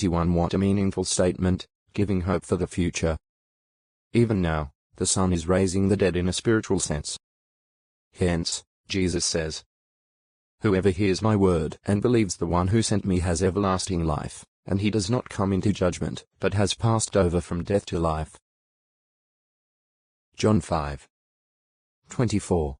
What a meaningful statement, giving hope for the future. Even now, the Son is raising the dead in a spiritual sense. Hence, Jesus says, "Whoever hears my word and believes the one who sent me has everlasting life, and he does not come into judgment, but has passed over from death to life." John 5:24.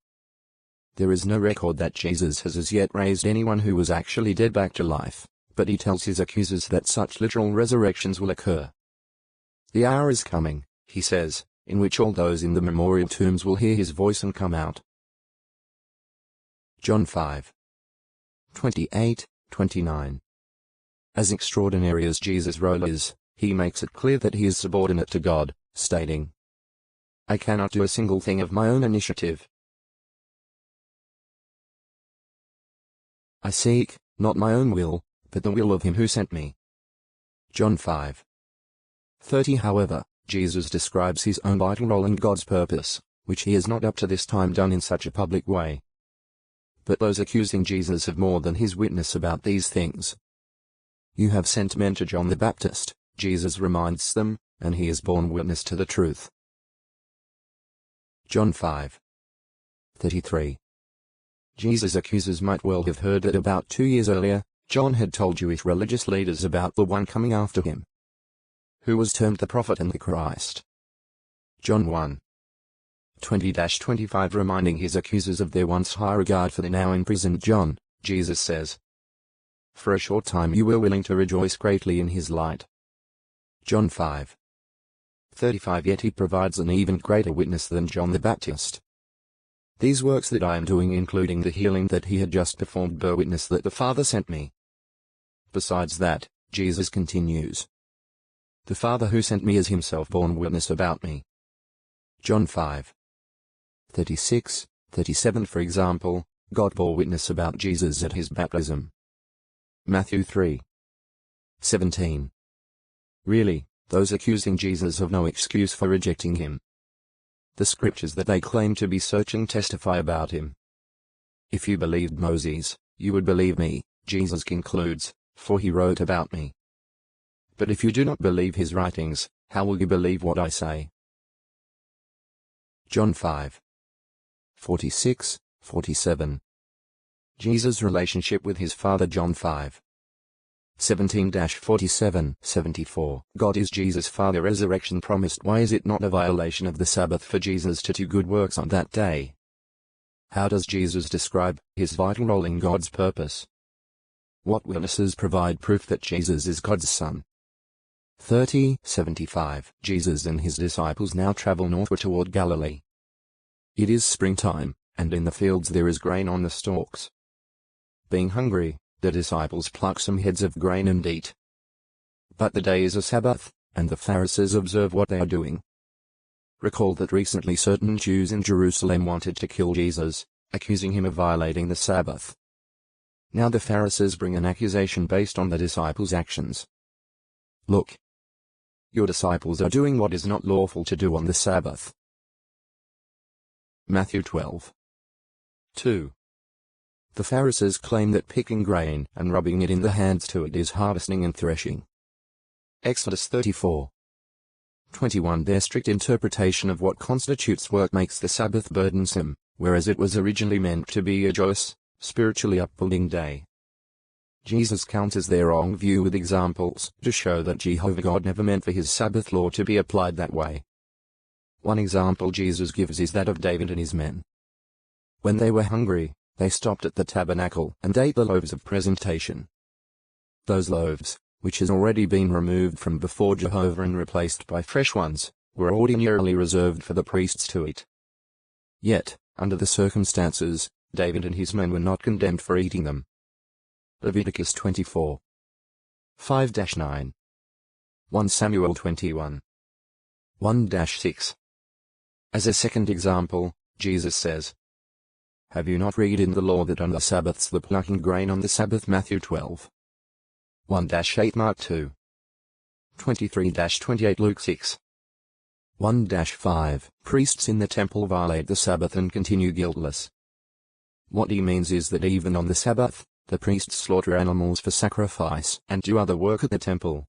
There is no record that Jesus has as yet raised anyone who was actually dead back to life, but he tells his accusers that such literal resurrections will occur. "The hour is coming," he says, "in which all those in the memorial tombs will hear his voice and come out." John 5:28-29. As extraordinary as Jesus' role is, he makes it clear that he is subordinate to God, stating, "I cannot do a single thing of my own initiative. I seek, not my own will, but the will of him who sent me." John 5:30. However, Jesus describes his own vital role in God's purpose, which he has not up to this time done in such a public way. But those accusing Jesus have more than his witness about these things. "You have sent men to John the Baptist," Jesus reminds them, "and he has borne witness to the truth." John 5:33. Jesus' accusers might well have heard that about 2 years earlier, John had told Jewish religious leaders about the one coming after him, who was termed the prophet and the Christ. John 1:20-25. Reminding his accusers of their once high regard for the now imprisoned John, Jesus says, "For a short time you were willing to rejoice greatly in his light." John 5:35. Yet he provides an even greater witness than John the Baptist. "These works that I am doing, including the healing that he had just performed, bear witness that the Father sent me." Besides that, Jesus continues, "The Father who sent me has himself borne witness about me." John 5:36-37. For example, God bore witness about Jesus at his baptism. Matthew 3:17. Really, those accusing Jesus have no excuse for rejecting him. The scriptures that they claim to be searching testify about him. "If you believed Moses, you would believe me," Jesus concludes, "for he wrote about me. But if you do not believe his writings, how will you believe what I say?" John 5:46-47. Jesus' relationship with his Father. John 5:17-47-74. God is Jesus' Father. Resurrection promised. Why is it not a violation of the Sabbath for Jesus to do good works on that day? How does Jesus describe his vital role in God's purpose? What witnesses provide proof that Jesus is God's Son? 30:75. Jesus and his disciples now travel northward toward Galilee. It is springtime, and in the fields there is grain on the stalks. Being hungry, the disciples pluck some heads of grain and eat. But the day is a Sabbath, and the Pharisees observe what they are doing. Recall that recently certain Jews in Jerusalem wanted to kill Jesus, accusing him of violating the Sabbath. Now the Pharisees bring an accusation based on the disciples' actions. "Look, your disciples are doing what is not lawful to do on the Sabbath." Matthew 12:2. The Pharisees claim that picking grain and rubbing it in the hands to it is harvesting and threshing. Exodus 34:21. Their strict interpretation of what constitutes work makes the Sabbath burdensome, whereas it was originally meant to be a joyous, spiritually upbuilding day. Jesus counters their wrong view with examples to show that Jehovah God never meant for his Sabbath law to be applied that way. One example Jesus gives is that of David and his men. When they were hungry, they stopped at the tabernacle and ate the loaves of presentation. Those loaves, which has already been removed from before Jehovah and replaced by fresh ones, were ordinarily reserved for the priests to eat. Yet, under the circumstances, David and his men were not condemned for eating them. Leviticus 24:5-9. 1 Samuel 21:1-6. As a second example, Jesus says, "Have you not read in the law that on the Sabbaths the plucking grain on the Sabbath?" Matthew 12:1-8. Mark 2:23-28. Luke 6:1-5. Priests in the temple violate the Sabbath and continue guiltless. What he means is that even on the Sabbath, The priests slaughter animals for sacrifice and do other work at the temple.